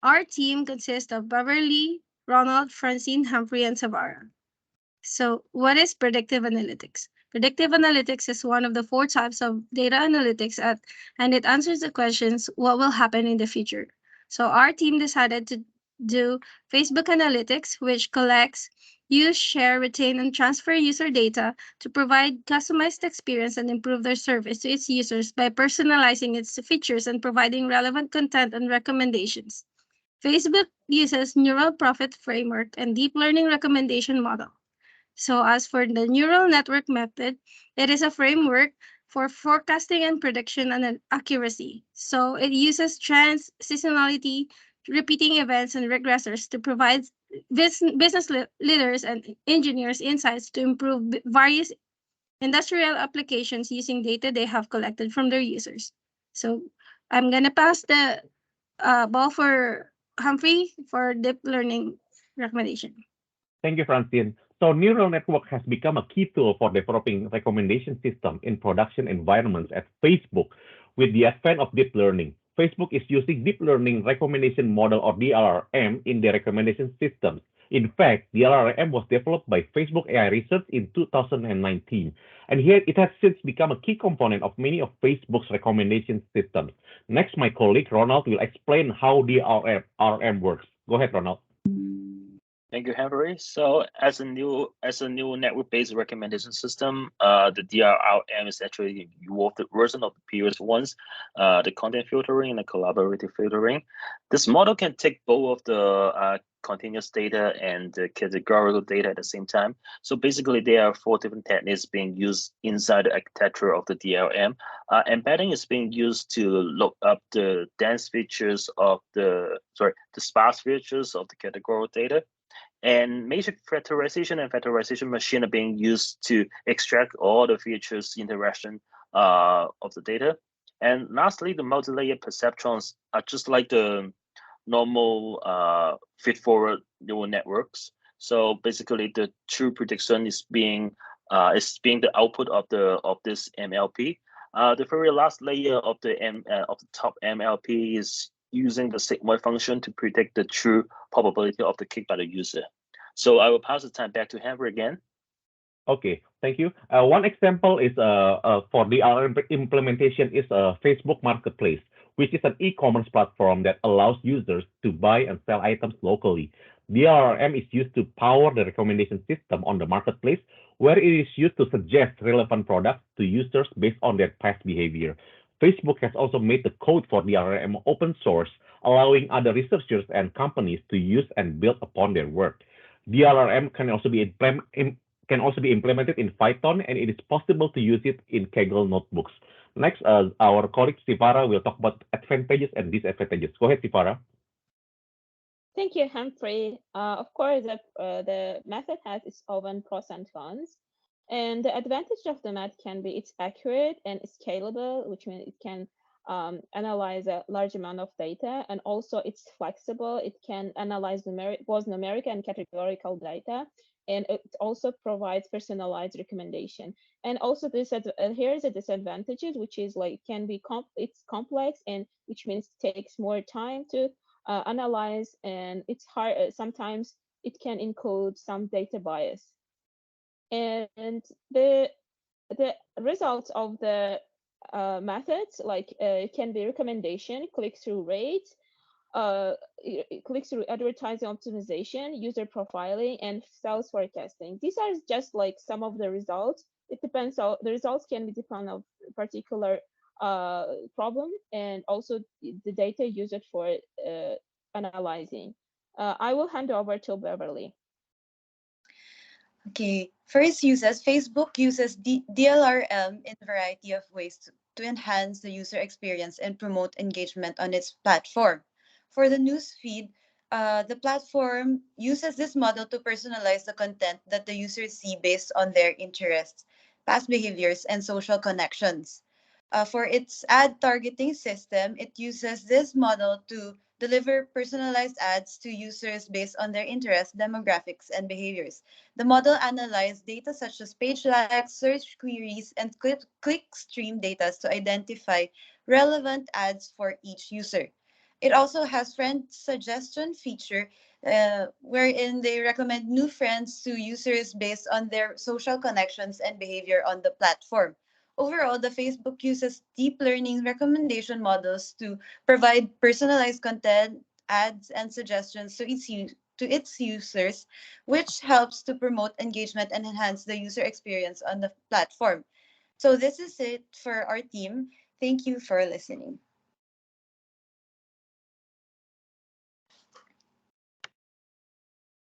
Our team consists of Beverly, Ronald, Francine, Hamphrey, and Sevara. So, what is predictive analytics? Predictive analytics is one of the four types of data analytics and it answers the questions what will happen in the future. So, our team decided to do Facebook analytics, which collects, use, share, retain, and transfer user data to provide customized experience and improve their service to its users by personalizing its features and providing relevant content and recommendations. Facebook uses neural profit framework and deep learning recommendation model. So as for the neural network method, it is a framework for forecasting and prediction and accuracy. So it uses trends, seasonality, repeating events, and regressors to provide business leaders and engineers insights to improve various industrial applications using data they have collected from their users. So I'm going to pass the ball for Humphrey for deep learning recommendation. Thank you, Francine. So neural network has become a key tool for developing recommendation system in production environments at Facebook with the advent of deep learning. Facebook is using deep learning recommendation model or DLRM in their recommendation systems. In fact, DLRM was developed by Facebook AI Research in 2019, and here it has since become a key component of many of Facebook's recommendation systems. Next, my colleague Ronald will explain how DLRM works. Go ahead, Ronald. Thank you, Hamphrey. So as a new network-based recommendation system, the DRRM is actually evolved version of the previous ones, the content filtering and the collaborative filtering. This model can take both of the continuous data and the categorical data at the same time. So basically, there are four different techniques being used inside the architecture of the DRM. Embedding is being used to look up the dense features of the sparse features of the categorical data. And matrix factorization and factorization machine are being used to extract all the features interaction of the data. And lastly, the multi-layer perceptrons are just like the normal feed-forward neural networks. So basically, the true prediction is being the output of this MLP. The very last layer of the top MLP is using the sigmoid function to predict the true probability of the click by the user. So I will pass the time back to Hamphrey again. Okay, thank you. One example is for the implementation is Facebook Marketplace, which is an e-commerce platform that allows users to buy and sell items locally. DRM is used to power the recommendation system on the marketplace, where it is used to suggest relevant products to users based on their past behavior. Facebook has also made the code for DRM open source, allowing other researchers and companies to use and build upon their work. DRM can also be implemented in Python, and it is possible to use it in Kaggle notebooks. Next, our colleague Sevara will talk about advantages and disadvantages. Go ahead, Sevara. Thank you, Humphrey. Of course, the method has its own pros and cons. And the advantage of the method can be it's accurate and scalable, which means it can analyze a large amount of data, and also it's flexible. It can analyze both numeric and categorical data, and it also provides personalized recommendation. And also here is a disadvantages, which is like it's complex, and which means it takes more time to analyze, and it's hard. Sometimes it can include some data bias. And the results of the methods, like it can be recommendation, click-through rate, click-through advertising optimization, user profiling, and sales forecasting. These are just like some of the results. It depends on the results can be depend on a particular problem, and also the data used for analyzing. I will hand over to Beverly. Okay, Facebook uses DLRM in a variety of ways to enhance the user experience and promote engagement on its platform. For the news feed, the platform uses this model to personalize the content that the users see based on their interests, past behaviors, and social connections. For its ad targeting system, it uses this model to deliver personalized ads to users based on their interests, demographics, and behaviors. The model analyzed data such as page likes, search queries, and click stream data to identify relevant ads for each user. It also has friend suggestion feature, wherein they recommend new friends to users based on their social connections and behavior on the platform. Overall, the Facebook uses deep learning recommendation models to provide personalized content, ads, and suggestions to its users, which helps to promote engagement and enhance the user experience on the platform. So this is it for our team. Thank you for listening.